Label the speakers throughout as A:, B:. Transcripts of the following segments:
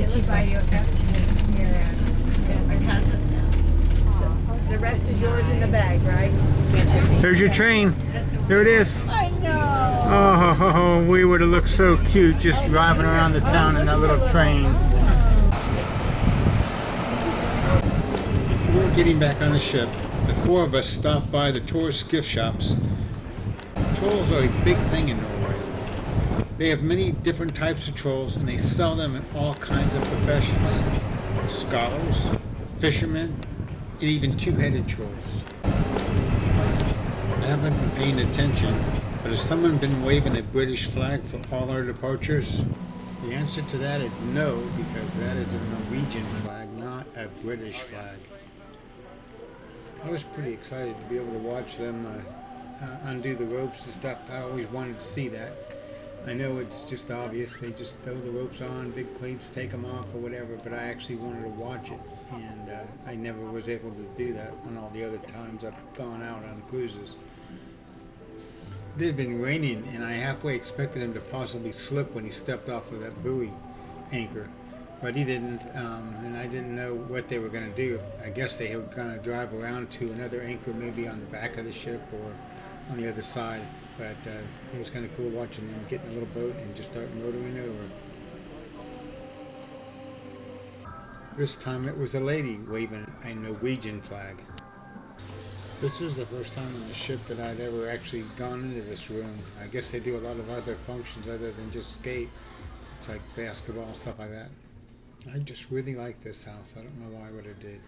A: Did she buy you a cup?
B: My cousin, yeah.
A: The rest is yours in the bag, right?
C: There's your train. There it is.
A: I know.
C: Oh, we would have looked so cute just driving around the town in that little train. We're getting back on the ship. The four of us stopped by the tourist gift shops. Trolls are a big thing in Norway. They have many different types of trolls and they sell them in all kinds of professions. Scholars, fishermen, and even two-headed trolls. I haven't been paying attention, but has someone been waving a British flag for all our departures? The answer to that is no, because that is a Norwegian flag, not a British flag. I was pretty excited to be able to watch them undo the ropes and stuff. I always wanted to see that. I know it's just obvious, they just throw the ropes on, big cleats, take them off or whatever, but I actually wanted to watch it, and I never was able to do that on all the other times I've gone out on cruises. It had been raining, and I halfway expected him to possibly slip when he stepped off of that buoy anchor, but he didn't, and I didn't know what they were going to do. I guess they were going to drive around to another anchor, maybe on the back of the ship or on the other side, but it was kind of cool watching them get in a little boat and just start motoring over. This time it was a lady waving a Norwegian flag. This was the first time on the ship that I'd ever actually gone into this room. I guess they do a lot of other functions other than just skate. It's like basketball, stuff like that. I just really like this house. I don't know why, but I did.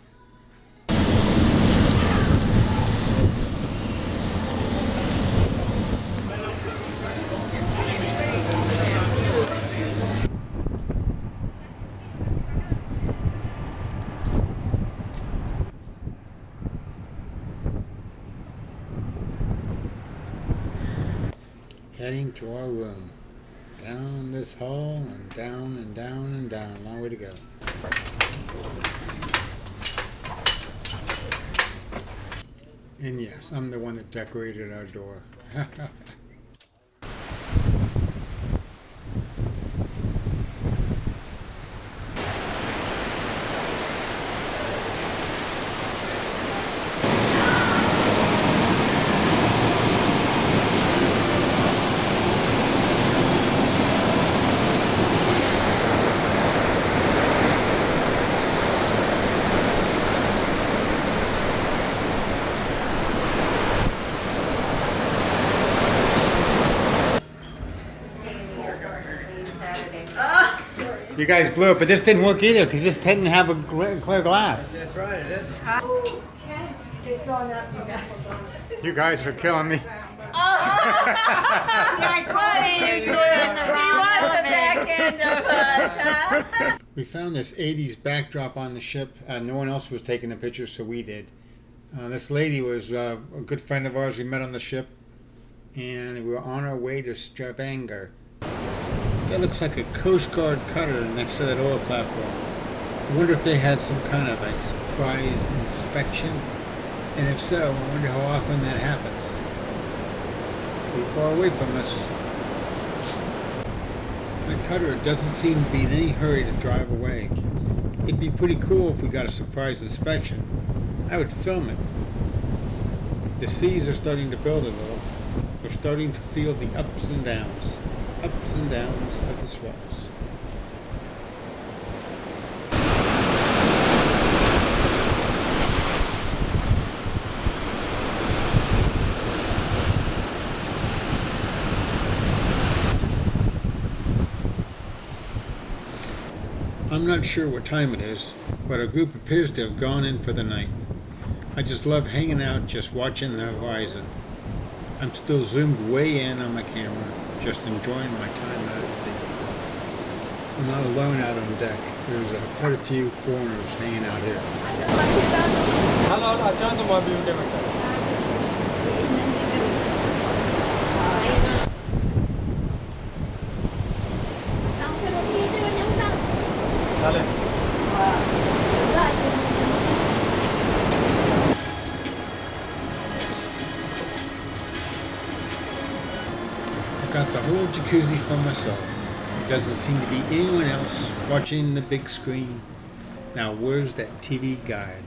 C: Heading to our room. Down this hall and down and down and down. Long way to go. And yes, I'm the one that decorated our door. You guys blew it, but this didn't work either because this didn't have a clear glass.
D: That's right, it is.
A: Okay. It's going up, you guys.
C: You guys are killing me.
A: I told you did. He wants the back end of us, huh?
C: We found this 80s backdrop on the ship. No one else was taking the picture, so we did. This lady was a good friend of ours we met on the ship, and we were on our way to Stavanger. That looks like a Coast Guard cutter next to that oil platform. I wonder if they had some kind of a surprise inspection, and if so, I wonder how often that happens. Pretty far away from us. The cutter doesn't seem to be in any hurry to drive away. It'd be pretty cool if we got a surprise inspection. I would film it. The seas are starting to build a little. We're starting to feel the ups and downs of the swells. I'm not sure what time it is, but our group appears to have gone in for the night. I just love hanging out, just watching the horizon. I'm still zoomed way in on my camera, just enjoying my time out at sea. I'm not alone out on deck. There's quite a few foreigners hanging out here. Got the whole jacuzzi for myself. Doesn't seem to be anyone else watching the big screen. Now where's that TV guide?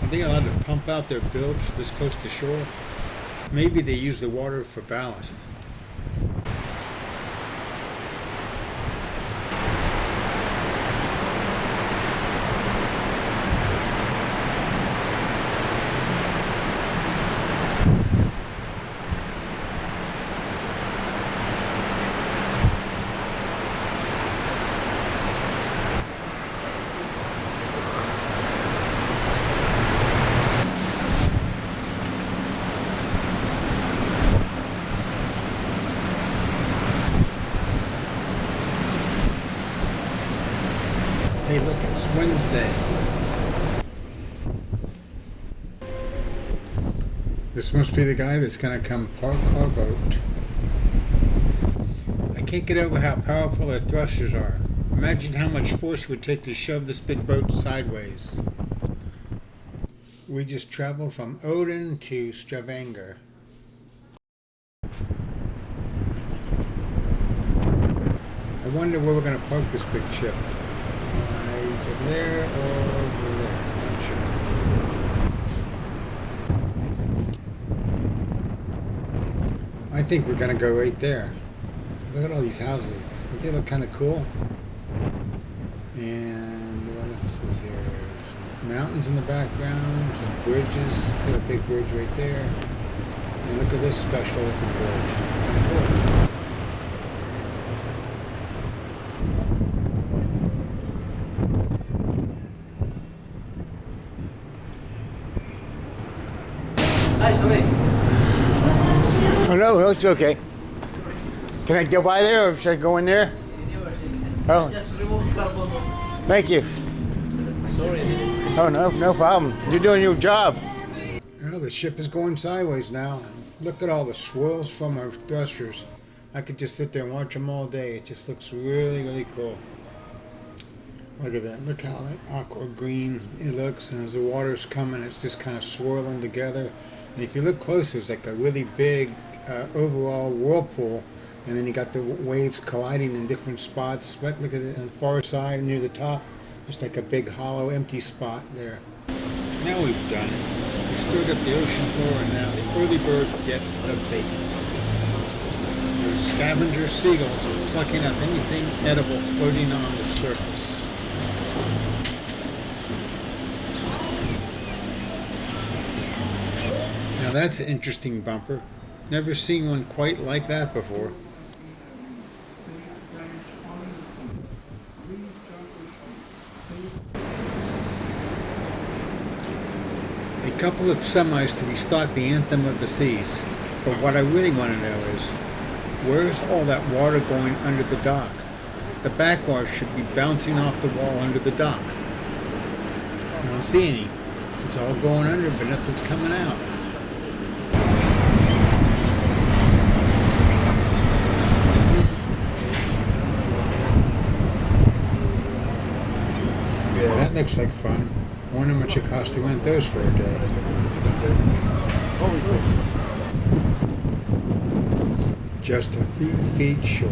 C: Are they allowed to pump out their bilge this close to shore? Maybe they use the water for ballast. Hey, look, it's Wednesday. This must be the guy that's gonna come park our boat. I can't get over how powerful their thrusters are. Imagine how much force it would take to shove this big boat sideways. We just traveled from Odin to Stavanger. I wonder where we're gonna park this big ship. Over there or over there, not sure. I think we're gonna go right there. Look at all these houses. Don't they look kind of cool? And what else is here? Mountains in the background, some bridges. Got a big bridge right there. And look at this special looking bridge. Kind of cool. Oh no, it's okay. Can I go by there or should I go in there? Oh.
D: Just remove carbon.
C: Thank you.
D: Sorry.
C: Oh no problem. You're doing your job. Well, the ship is going sideways now. Look at all the swirls from our thrusters. I could just sit there and watch them all day. It just looks really cool. Look at that. Look how that aqua green it looks, and as the water's coming, it's just kind of swirling together. And if you look close, it's like a really big overall whirlpool, and then you got the waves colliding in different spots. But look at it on the far side near the top, just like a big hollow empty spot there. Now we've done it. We stirred up the ocean floor, and now the early bird gets the bait. Those scavenger seagulls are plucking up anything edible floating on the surface. Now that's an interesting bumper. Never seen one quite like that before. A couple of semis to restart the Anthem of the Seas. But what I really want to know is, where's all that water going under the dock? The backwash should be bouncing off the wall under the dock. I don't see any. It's all going under, but nothing's coming out. Yeah, that looks like fun. I wonder how much it costs to rent those for a day. Just a few feet short.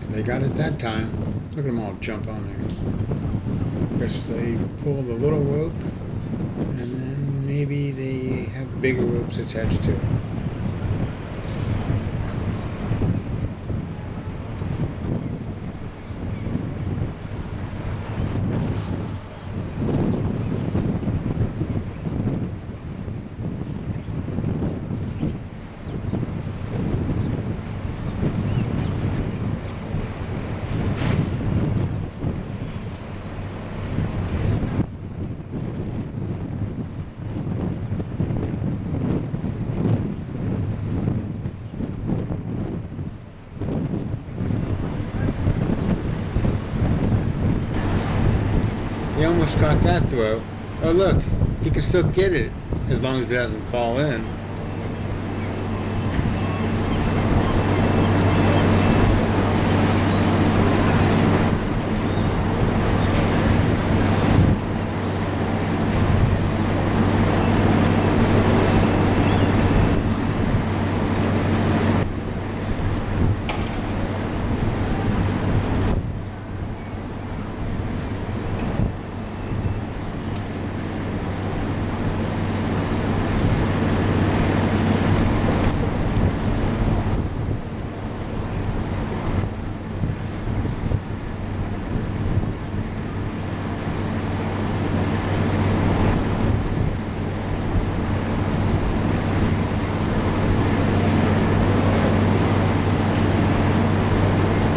C: They got it that time. Look at them all jump on there. Guess they pull the little rope, and then maybe they have bigger ropes attached to it. He almost got that throw. Oh look, he can still get it as long as it doesn't fall in.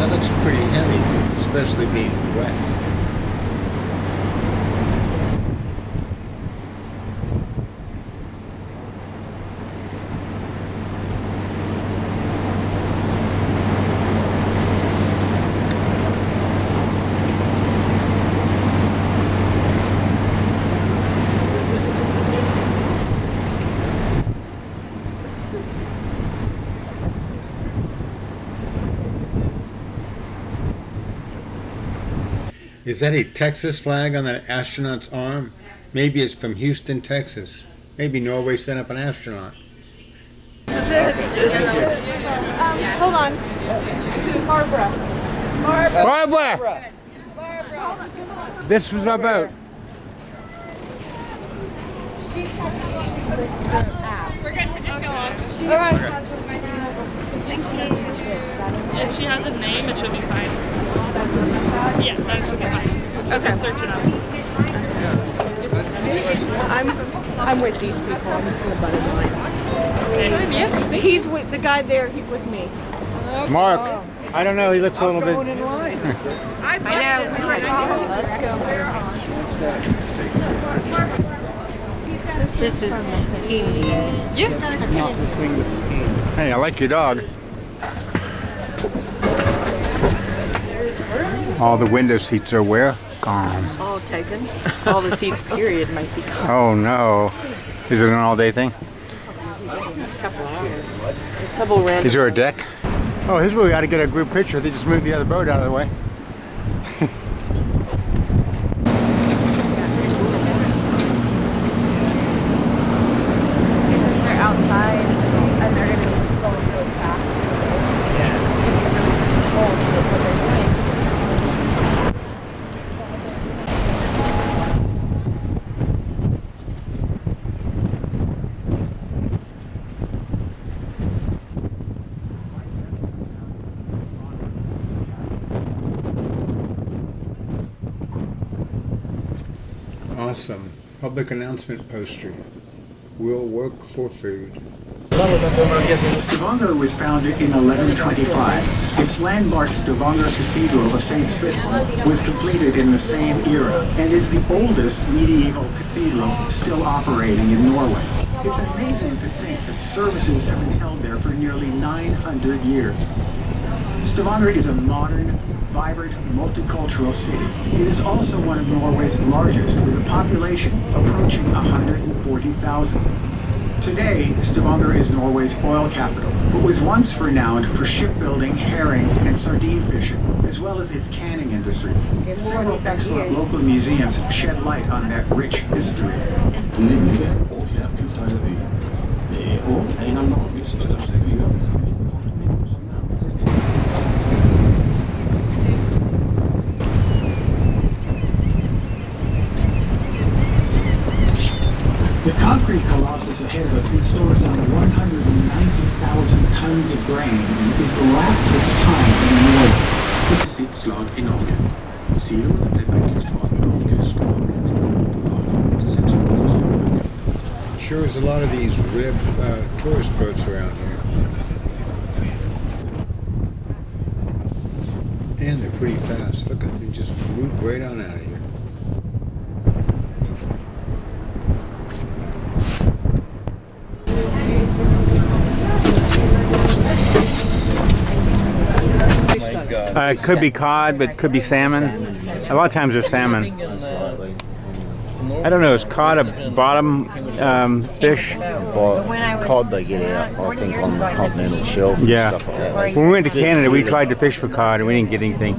C: That looks pretty heavy, especially being wet. Is that a Texas flag on that astronaut's arm? Maybe it's from Houston, Texas. Maybe Norway sent up an astronaut.
A: This is it. Hold on. Barbara.
C: Barbara! This was our boat.
B: We're good to just go on.
A: All right.
B: If she has a name, it should be fine. Yeah, that should be fine. Okay, search it up.
A: I'm with these people. I'm just gonna butt in line.
B: Okay.
A: He's with the guy there. He's with me.
C: Mark. I don't know, he looks a little bit...
A: I know. Let's go. This is
C: Hey, I like your dog. All the window seats are where? Gone.
A: all taken. All the seats, period, might be gone.
C: Oh no. Is it an all-day thing?
A: A couple hours. There's a couple random.
C: Is there a deck? Oh, here's where we got to get a group picture. They just moved the other boat out of the way.
A: They're outside and they're going to go really fast.
C: Awesome. Public announcement poster. We'll work for food.
E: Stavanger was founded in 1125. Its landmark Stavanger Cathedral of St. Svithin was completed in the same era and is the oldest medieval cathedral still operating in Norway. It's amazing to think that services have been held there for nearly 900 years. Stavanger is a modern, vibrant, multicultural city. It is also one of Norway's largest, with a population approaching 140,000. Today, Stavanger is Norway's oil capital, but was once renowned for shipbuilding, herring, and sardine fishing, as well as its canning industry. Several excellent local museums shed light on that rich history.
F: Livlige og fjærkulturelle by. Det er også en av Norges største byer. med befolkning som nærmer seg.
E: The concrete colossus ahead of us can store some 190,000 tons of grain and is the last of its kind in Norway.
F: Sitt slag i Norge. Siloene ble bygget for at Norge skulle ha nok korn på lager til 6 måneders forbruk.
C: Sure is a lot of these tourist boats around here. And they're pretty fast. Look at they just move right on out of here. It could be cod, but it could be salmon. A lot of times they're salmon. I don't know, is cod a bottom fish?
G: But cod they get out, I think, on the continental shelf and
C: Yeah.
G: stuff like that.
C: When we went to Canada, we tried to fish for cod and we didn't get anything.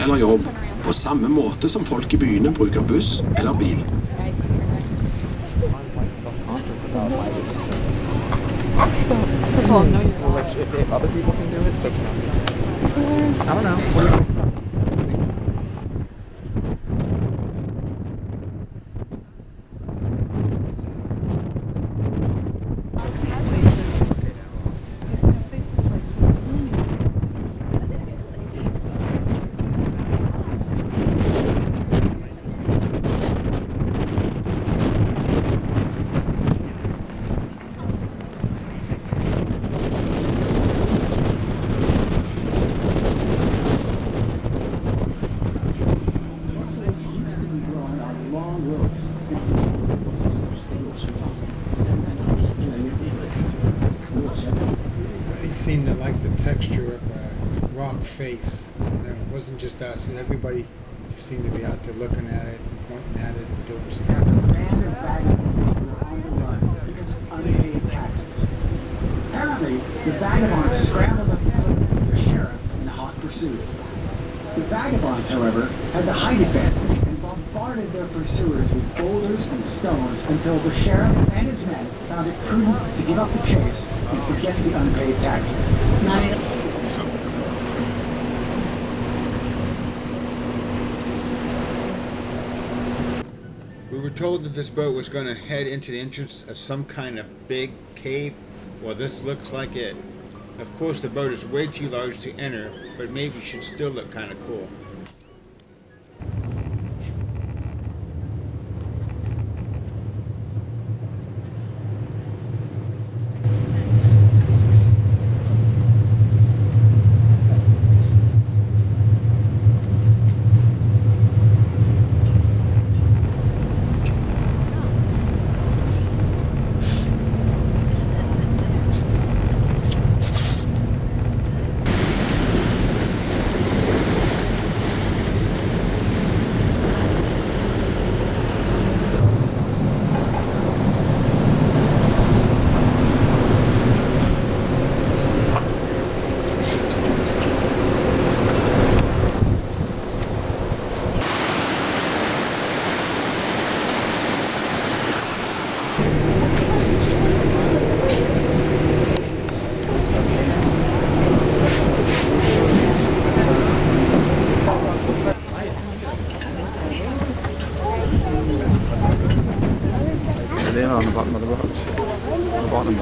F: Eller jobb, på samme måte som folk i byene bruker buss eller bil.
H: conscious about my resistance. First of all, know your well, if other people can do it, so can I. I don't know. What do you think?
C: Everybody seemed to like the texture of the rock face. And it wasn't just us. Everybody just seemed to be out there looking at it and pointing at it and doing stuff.
E: A band of vagabonds were on the run because of unpaid taxes. Apparently, the vagabonds scrambled up the cliff with the sheriff in hot pursuit. The vagabonds, however, had the height advantage and bombarded their pursuers with boulders and stones until the sheriff and his men found it prudent to give up the chase and forget the unpaid taxes.
C: We were told that this boat was going to head into the entrance of some kind of big cave. Well, this looks like it. Of course, the boat is way too large to enter, but maybe should still look kind of cool.
G: They're on the bottom of the rocks. On the bottom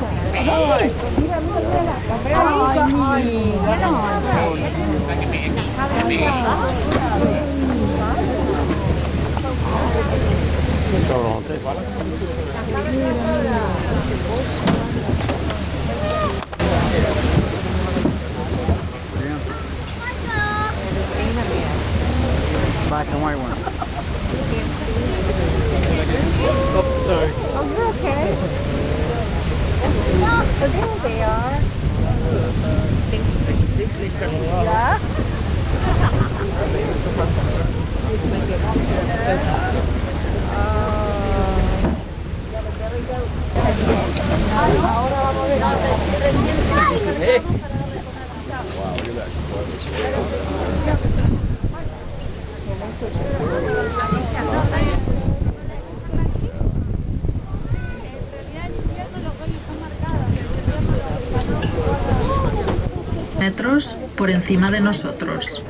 G: Go on this one. Black and white one.
H: Oh, sorry.
I: Oh, you're okay. Oh, there they are. Yeah.
J: Metros por encima de nosotros.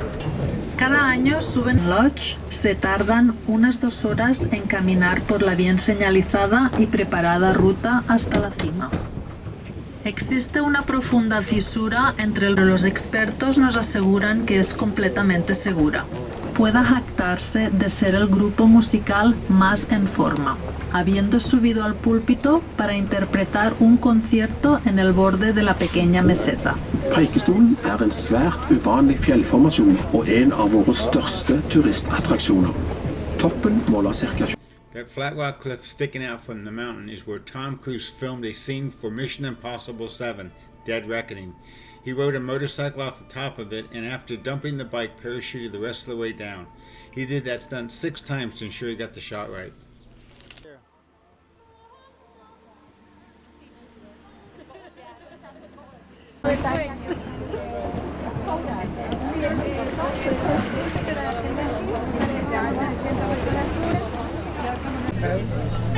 J: Cada año suben Lodge, se tardan unas 2 horas en caminar por la bien señalizada y preparada ruta hasta la cima. Existe una profunda fisura entre los expertos nos aseguran que es completamente segura. Pueda jactarse de ser el grupo musical más en forma, habiendo subido al púlpito para interpretar un concierto en el borde de la pequeña meseta.
F: Preikestolen en svært uvanlig fjellformasjon og en av våre største turistattraksjoner. Toppen måler ca.
C: That flat rock cliff sticking out from the mountain is where Tom Cruise filmed a scene for Mission Impossible 7, Dead Reckoning. He rode a motorcycle off the top of it and after dumping the bike parachuted the rest of the way down. He did that stunt 6 times to ensure he got the shot right.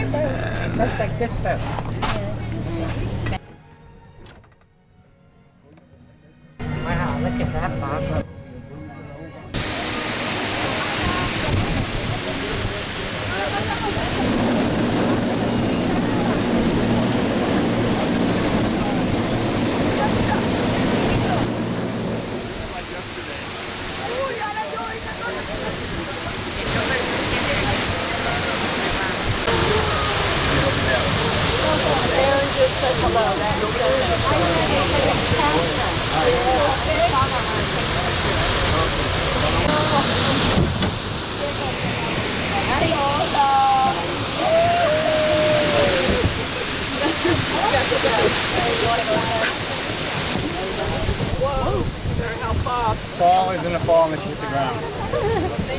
I: Looks like this boat. Wow, look at that, Bob.
A: Aaron just said hello.
C: Fall isn't a fall unless you hit the ground.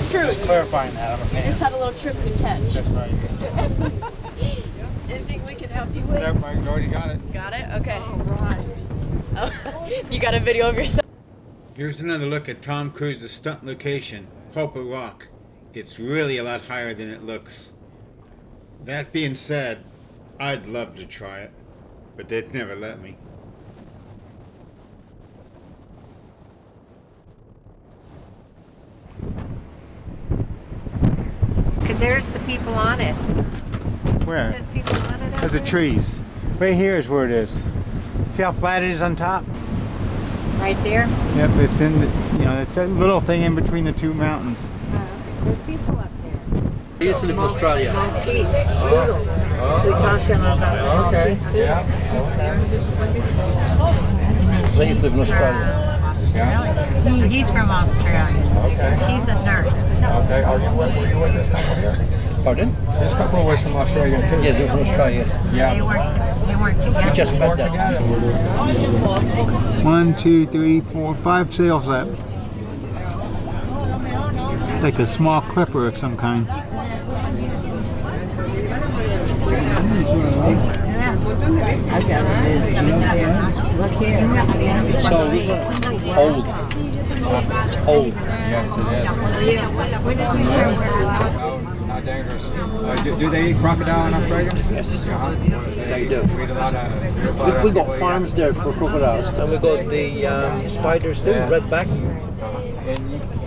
A: True.
C: Just clarifying that. I'm a fan.
A: Just had a little trip and catch.
C: That's right.
A: Anything we can help you with?
C: Yep, I already got it.
A: Got it? Okay. All right. Oh, you got a video of yourself?
C: Here's another look at Tom Cruise's stunt location, Pulpit Rock. It's really a lot higher than it looks. That being said, I'd love to try it, but they'd never let me.
I: Because there's the people on it.
C: Where?
I: There's people on it.
C: There's the trees. Right here is where it is. See how flat it is on top?
I: Right there.
C: Yep, it's in the, it's that little thing in between the two mountains.
I: There's people up there.
D: I used to live in Australia.
I: Maltese. We talked to him about Maltese.
D: I used to live in Australia.
I: He's from Australia. She's a nurse.
H: Okay, were you with this couple here?
D: Pardon?
H: This couple was from Australia too.
D: Yes, they're from Australia, yes.
H: Yeah.
I: They weren't together.
D: We just met them.
C: 1, 2, 3, 4, 5 sails up. It's like a small clipper of some kind.
D: So this one, old. It's old.
H: Yes, it is. Not dangerous. Do they eat crocodile in Australia?
D: Yes, they do.
H: We eat a lot of.
D: We got farms there for crocodiles, and we got the spiders too, redbacks.
H: And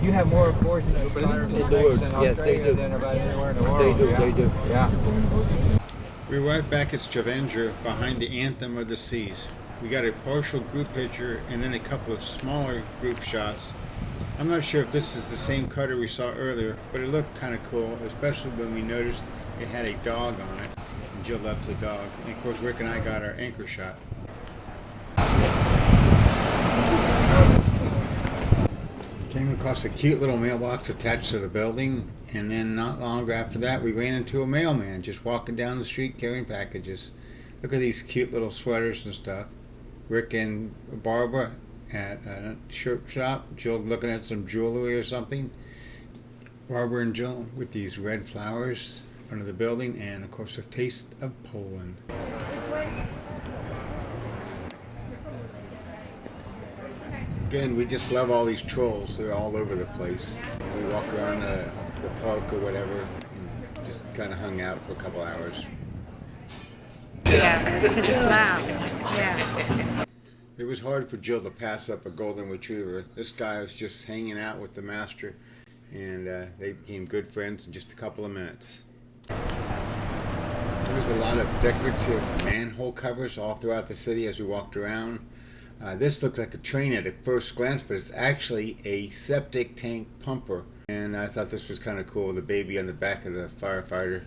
H: you have more poisonous spiders
D: In the world,
H: in
D: yes, they
H: Australia
D: do.
H: than about anywhere in the world.
D: They do,
H: yeah.
D: they do.
H: Yeah.
C: We arrived back at Stavanger behind the Anthem of the Seas. We got a partial group picture and then a couple of smaller group shots. I'm not sure if this is the same cutter we saw earlier, but it looked kind of cool, especially when we noticed it had a dog on it. And Jill loves the dog. And of course Rick and I got our anchor shot. Came across a cute little mailbox attached to the building, and then not long after that we ran into a mailman just walking down the street carrying packages. Look at these cute little sweaters and stuff. Rick and Barbara at a shirt shop, Jill looking at some jewelry or something. Barbara and Jill with these red flowers under the building, and of course a taste of Poland. Again, we just love all these trolls. They're all over the place. We walk around the park or whatever and just kind of hung out for a couple hours.
I: Yeah, because it's loud. Yeah.
C: It was hard for Jill to pass up a golden retriever. This guy was just hanging out with the master, and they became good friends in just a couple of minutes. There was a lot of decorative manhole covers all throughout the city as we walked around. This looked like a train at a first glance, but it's actually a septic tank pumper. And I thought this was kind of cool, the baby on the back of the firefighter.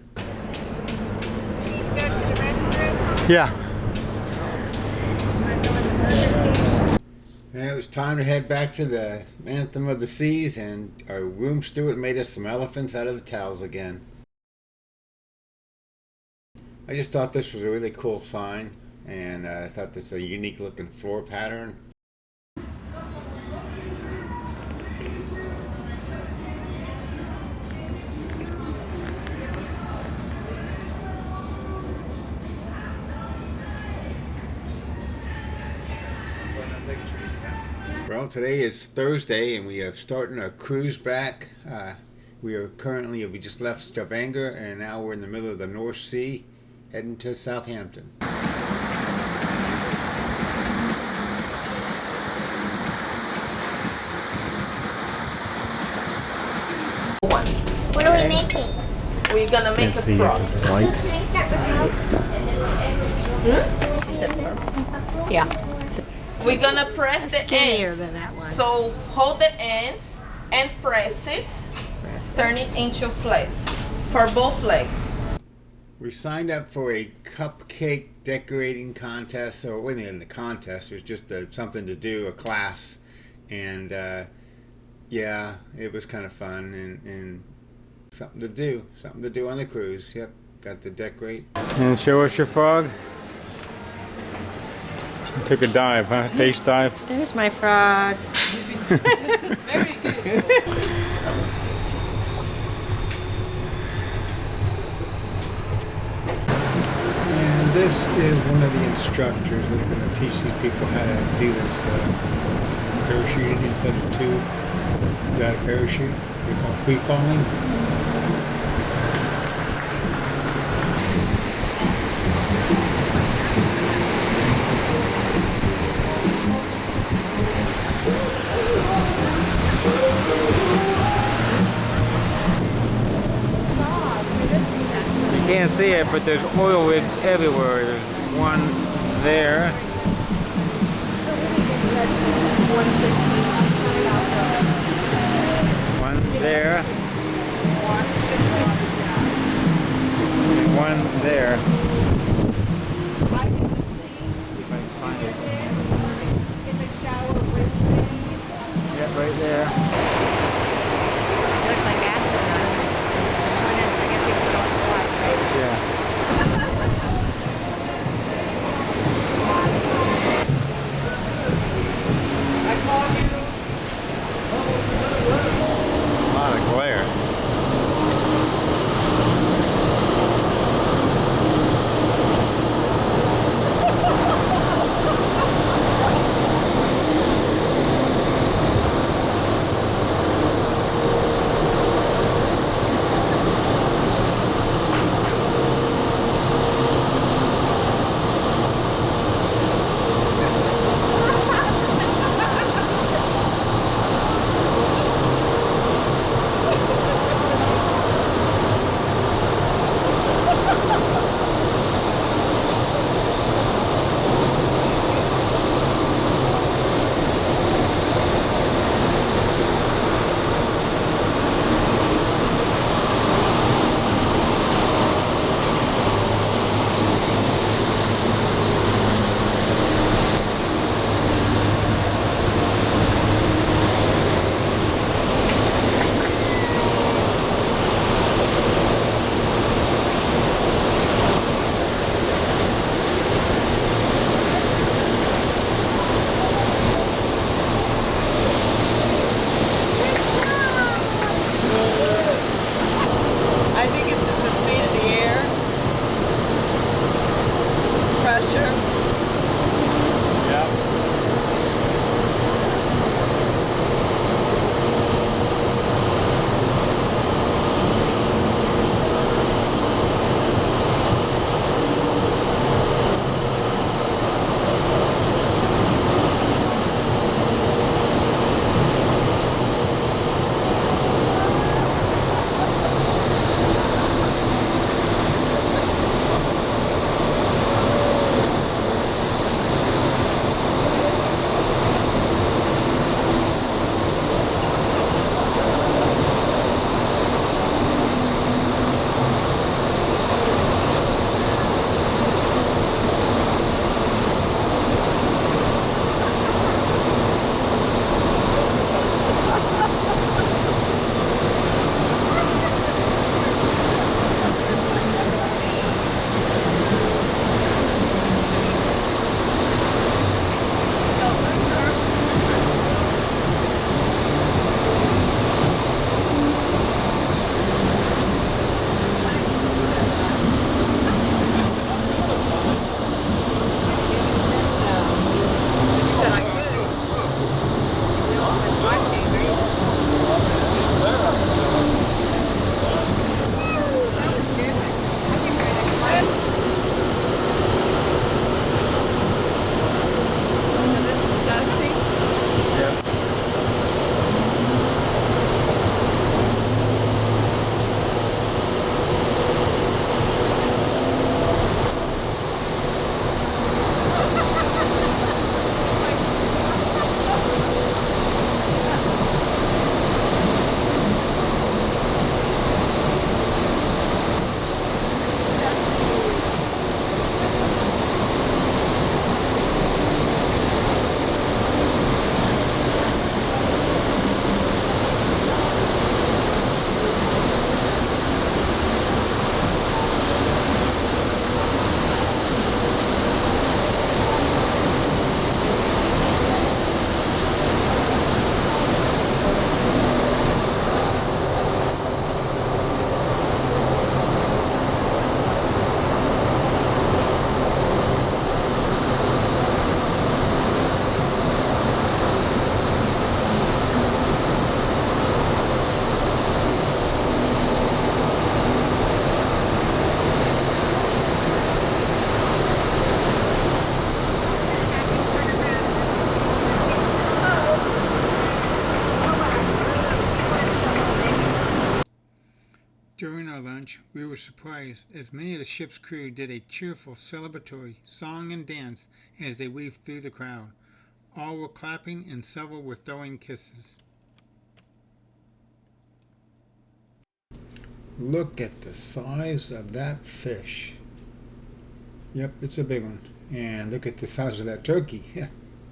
C: Yeah. And it was time to head back to the Anthem of the Seas, and our room steward made us some elephants out of the towels again. I just thought this was a really cool sign, and I thought this was a unique looking floor pattern. Well, today is Thursday, and we are starting our cruise back We just left Stavanger, and now we're in the middle of the North Sea, heading to Southampton.
A: What are we making?
K: We're gonna make a frog.
A: She said purple. Yeah.
K: We're gonna press the
A: Skinnier
K: ends.
A: than that one.
K: So hold the ends and press it. Turn it into flats for both legs.
C: We signed up for a cupcake decorating contest, so it wasn't even the contest, it was just something to do, a class, and yeah, it was kind of fun and something to do on the cruise. Yep, got to decorate. And show us your frog. Took a dive, huh? Face dive.
A: There's my frog.
B: Very good.
C: And this is one of the instructors that's going to teach these people how to do this parachuting instead of tube. You got a parachute. They call it free falling.
L: You can't see it, but there's oil rigs everywhere. There's one there. One there. And one there. See if I can find it. Yeah, right there.
A: Looks like astronauts. I guess people don't watch, right?
L: Yeah.
C: launch, we were surprised as many of the ship's crew did a cheerful celebratory song and dance as they weaved through the crowd. All were clapping and several were throwing kisses. Look at the size of that fish. Yep, it's a big one. And look at the size of that turkey.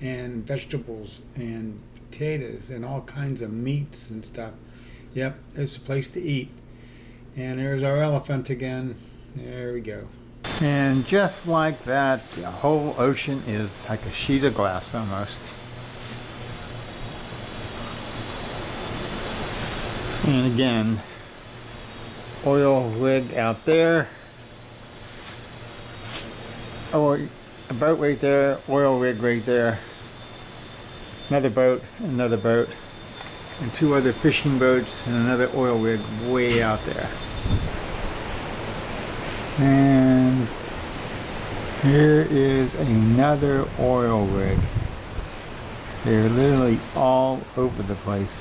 C: And vegetables and potatoes and all kinds of meats and stuff. Yep, it's a place to eat. And there's our elephant again. There we go. And just like that, the whole ocean is like a sheet of glass almost. And again, oil rig out there. Oh, a boat right there, oil rig right there. Another boat, and two other fishing boats, and another oil rig way out there. And here is another oil rig. They're literally all over the place.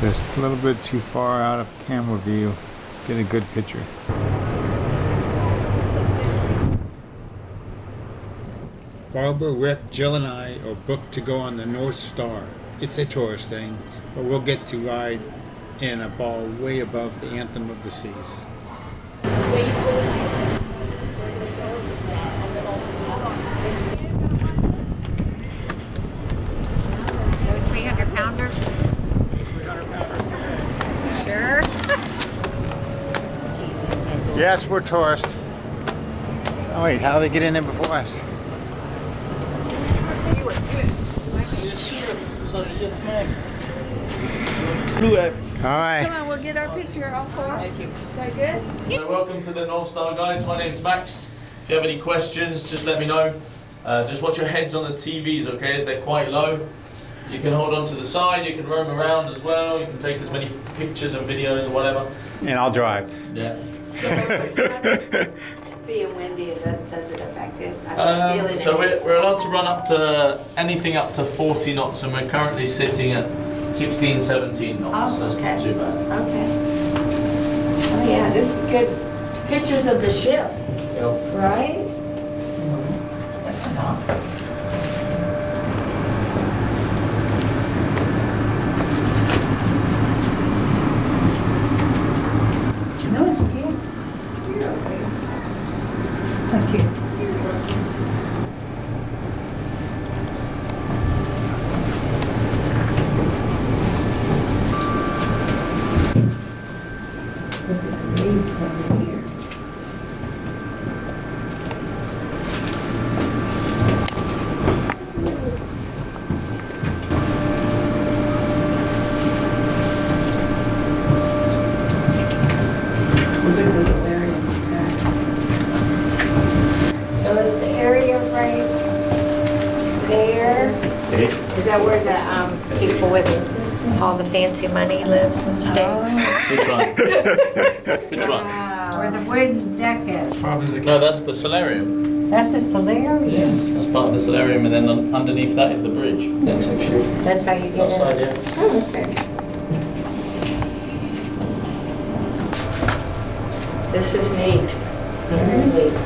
C: Just a little bit too far out of camera view. Get a good picture. Barbara, Rick, Jill, and I are booked to go on the North Star. It's a tourist thing, but we'll get to ride in a ball way above the Anthem of the Seas.
I: 300 pounders? Sure.
C: Yes, we're tourists. Oh wait, how do they get in there before us? All right.
K: Come on, we'll get our picture, all four. Is that good?
M: So welcome to the North Star, guys. My name's Max. If you have any questions, just let me know. Just watch your heads on the TVs, okay, as they're quite low. You can hold on to the side, you can roam around as well, you can take as many pictures and videos or whatever.
C: And I'll drive.
M: Yeah.
A: Being windy, does it affect it? I feel it.
M: So we're allowed to run up to anything up to 40 knots, and we're currently sitting at 16, 17 knots.
A: Oh,
M: so
A: okay.
M: that's not too bad.
A: Okay. Oh yeah, this is good. Pictures of the ship,
M: Yep.
A: right? That's enough. No, it's okay. You're okay. Thank you.
I: So is the area right there? Is that where the people with all the fancy money live, stay?
M: Which one? Which one?
I: Where the wooden deck is?
M: No, that's the solarium.
I: That's a solarium?
M: Yeah, that's part of the solarium, and then underneath that is the bridge. That section.
I: That's how you get
M: Outside,
I: in?
M: yeah.
I: Oh, okay.
A: This is neat. Very neat.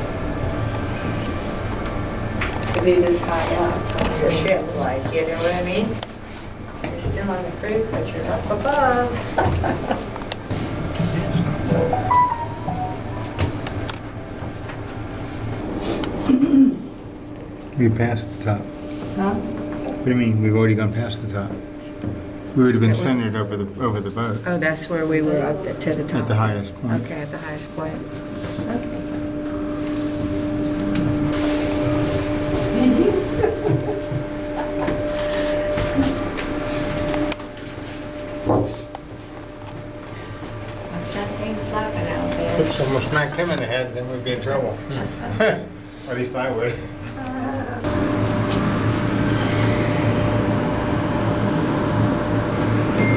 A: To be this high up on your ship, like, you know what I mean? You're still on the cruise, but you're up above.
C: We passed the top.
A: Huh?
C: What do you mean? We've already gone past the top. We would have been centered over the boat.
A: Oh, that's where we were up to the top.
C: At the highest point.
A: Okay, at the highest point. Okay. What's that thing flapping out there?
C: If someone smacked him in the head, then we'd be in trouble. Or at least I would.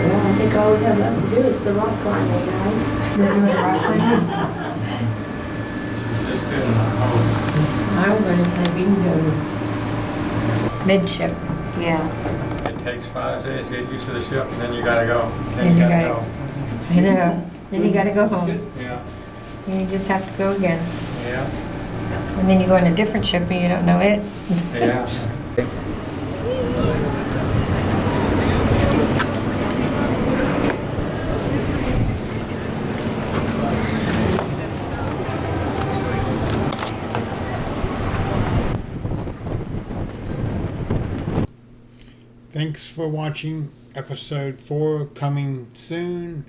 A: Well, I think all we have left to do is the rock climbing, guys. We're doing rock climbing.
I: I'm gonna play bingo. Midship.
A: Yeah.
C: It takes 5 days to get used to the ship, and then you gotta go.
I: Then you gotta go. I know. Then you gotta go home.
L: Yeah.
I: And you just have to go again.
L: Yeah.
I: And then you go on a different ship and you don't know it.
L: Yeah.
C: Thanks for watching episode 4 coming soon.